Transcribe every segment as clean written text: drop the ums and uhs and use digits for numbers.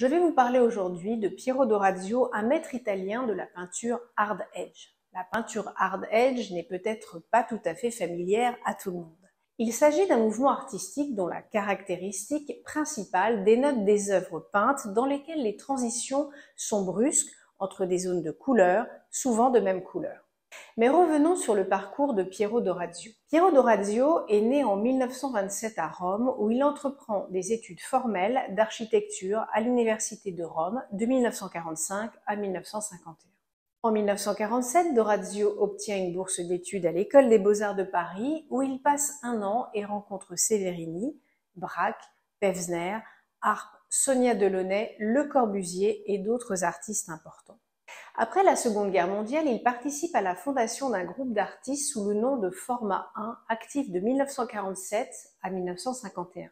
Je vais vous parler aujourd'hui de Piero d'Orazio, un maître italien de la peinture Hard Edge. La peinture Hard Edge n'est peut-être pas tout à fait familière à tout le monde. Il s'agit d'un mouvement artistique dont la caractéristique principale dénote des œuvres peintes dans lesquelles les transitions sont brusques entre des zones de couleurs, souvent de même couleur. Mais revenons sur le parcours de Piero d'Orazio. Piero d'Orazio est né en 1927 à Rome, où il entreprend des études formelles d'architecture à l'Université de Rome de 1945 à 1951. En 1947, d'Orazio obtient une bourse d'études à l'École des Beaux-Arts de Paris, où il passe un an et rencontre Severini, Braque, Pevsner, Arp, Sonia Delaunay, Le Corbusier et d'autres artistes importants. Après la Seconde Guerre mondiale, il participe à la fondation d'un groupe d'artistes sous le nom de Format 1, actif de 1947 à 1951.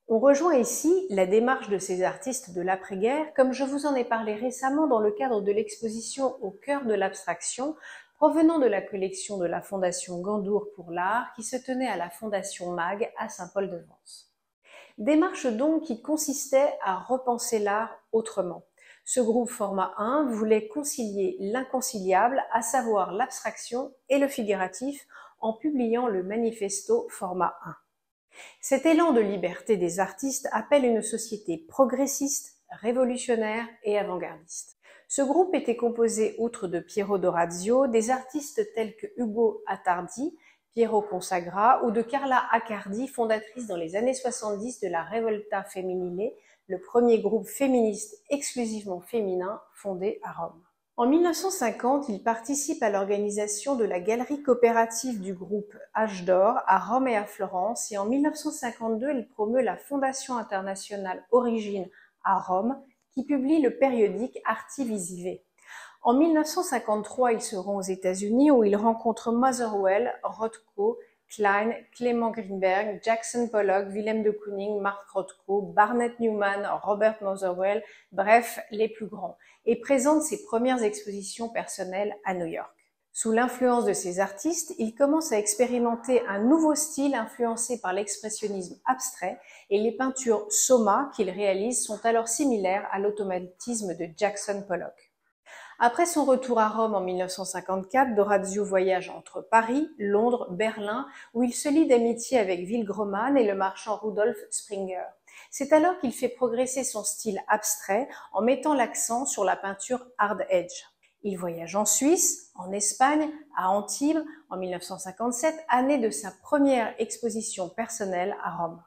On rejoint ici la démarche de ces artistes de l'après-guerre, comme je vous en ai parlé récemment dans le cadre de l'exposition Au cœur de l'abstraction, provenant de la collection de la Fondation Gandour pour l'art, qui se tenait à la Fondation Mag à Saint-Paul-de-Vence. Démarche donc qui consistait à repenser l'art autrement. Ce groupe Format 1 voulait concilier l'inconciliable, à savoir l'abstraction et le figuratif, en publiant le manifesto Format 1. Cet élan de liberté des artistes appelle une société progressiste, révolutionnaire et avant-gardiste. Ce groupe était composé, outre de Piero d'Orazio, des artistes tels que Ugo Attardi, Piero Consagra ou de Carla Accardi, fondatrice dans les années 70 de la Revolta Femminile, le premier groupe féministe exclusivement féminin fondé à Rome. En 1950, il participe à l'organisation de la galerie coopérative du groupe H d'Or à Rome et à Florence, et en 1952, il promeut la Fondation internationale Origine à Rome, qui publie le périodique Arti Visive. En 1953, il se rend aux États-Unis où il rencontre Motherwell, Rothko, Klein, Clément Greenberg, Jackson Pollock, Willem de Kooning, Mark Rothko, Barnett Newman, Robert Motherwell, bref, les plus grands, et présente ses premières expositions personnelles à New York. Sous l'influence de ces artistes, il commence à expérimenter un nouveau style influencé par l'expressionnisme abstrait, et les peintures Soma qu'il réalise sont alors similaires à l'automatisme de Jackson Pollock. Après son retour à Rome en 1954, d'Orazio voyage entre Paris, Londres, Berlin, où il se lie d'amitié avec Willegroman et le marchand Rudolf Springer. C'est alors qu'il fait progresser son style abstrait en mettant l'accent sur la peinture Hard Edge. Il voyage en Suisse, en Espagne, à Antibes en 1957, année de sa première exposition personnelle à Rome.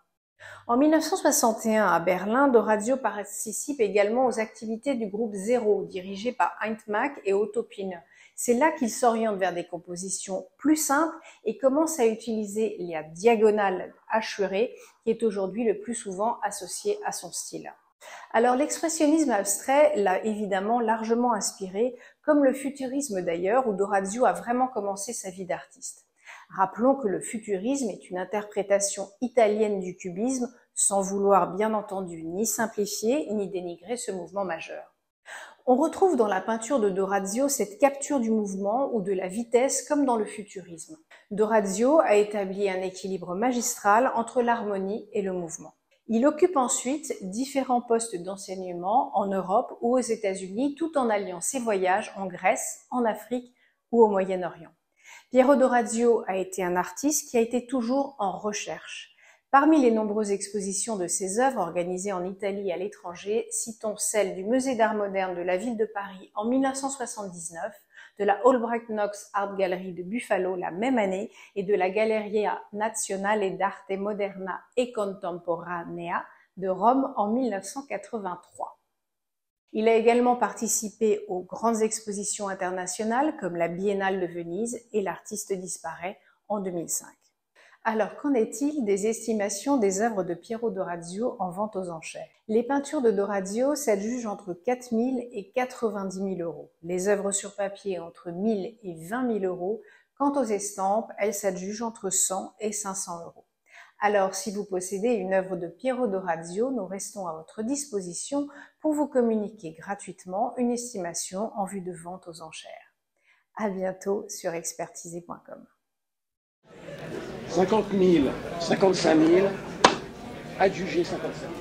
En 1961, à Berlin, d'Orazio participe également aux activités du groupe Zéro, dirigé par Heinz Mack et Otto Pine. C'est là qu'il s'oriente vers des compositions plus simples et commence à utiliser la diagonale hachurée, qui est aujourd'hui le plus souvent associée à son style. Alors l'expressionnisme abstrait l'a évidemment largement inspiré, comme le futurisme d'ailleurs, où d'Orazio a vraiment commencé sa vie d'artiste. Rappelons que le futurisme est une interprétation italienne du cubisme, sans vouloir bien entendu ni simplifier ni dénigrer ce mouvement majeur. On retrouve dans la peinture de d'Orazio cette capture du mouvement ou de la vitesse comme dans le futurisme. D'Orazio a établi un équilibre magistral entre l'harmonie et le mouvement. Il occupe ensuite différents postes d'enseignement en Europe ou aux États-Unis, tout en alliant ses voyages en Grèce, en Afrique ou au Moyen-Orient. Piero d'Orazio a été un artiste qui a été toujours en recherche. Parmi les nombreuses expositions de ses œuvres organisées en Italie et à l'étranger, citons celle du Musée d'art moderne de la ville de Paris en 1979, de la Albrecht Knox Art Gallery de Buffalo la même année et de la Galleria Nazionale d'Arte Moderna e Contemporanea de Rome en 1983. Il a également participé aux grandes expositions internationales comme la Biennale de Venise et L'Artiste disparaît en 2005. Alors, qu'en est-il des estimations des œuvres de Piero d'Orazio en vente aux enchères? Les peintures de d'Orazio s'adjugent entre 4 000 et 90 000 euros. Les œuvres sur papier entre 1 000 et 20 000 euros. Quant aux estampes, elles s'adjugent entre 100 et 500 euros. Alors, si vous possédez une œuvre de Piero d'Orazio, nous restons à votre disposition pour vous communiquer gratuitement une estimation en vue de vente aux enchères. À bientôt sur expertisé.com. 50 000, 55 000, adjugé 55 000.